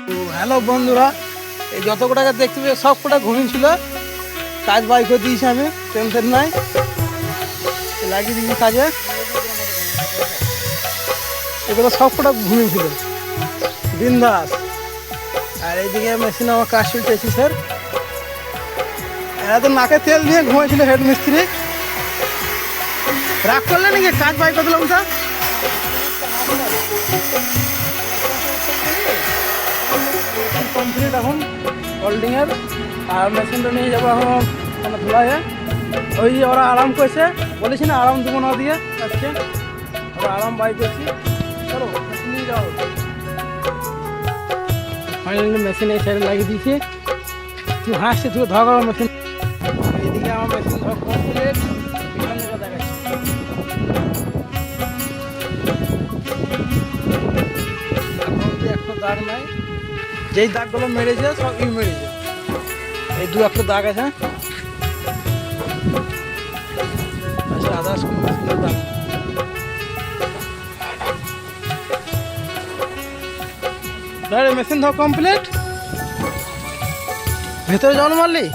তো হ্যালো বন্ধুরা, এই যত কটাকে দেখতে পেয়ে সব কটা ঘুমিয়েছিল। কাজ বাই করে দিয়েছি আমি, টেনশন নাই, লাগিয়ে দিয়েছি কাজে। এগুলো সব কটা ঘুমিয়েছিল বিন্দাস। আর এইদিকে মেশিন আমার কাজ চলতেছি স্যার। এরা তো নাকে তেল দিয়ে ঘুমিয়েছিল হেড মিস্ত্রি। রাগ করলে নাকি কাজ বাই করে দিলাম স্যার। কমপ্লিট এখন হোল্ডিংয়ের। আর মেশিনটা নিয়ে যাবো এখন ধুলাইয়ে। ওই ওরা আরাম করছে, বলেছি না আরাম দেবো না দিয়ে আজকে ওরা আরাম বাই করছি। চলো মেশিন নিয়ে যাও। ফাইনালি মেশিন এই সাইডে লাগিয়ে দিয়েছি। তুই হাসছে, তুই ধর করো মেশিন। এইদিকে আমার মেশিন ধর কমপ্লিট। একটা দাগ নাই, যেই দাগগুলো মেরেছে সব মেরেছে। এই দু একটা দাগ আছে। আচ্ছা আদার্স কোনো মেশিনের দাগ মেশিন ধর কমপ্লিট। ভেতরে জল মারলি।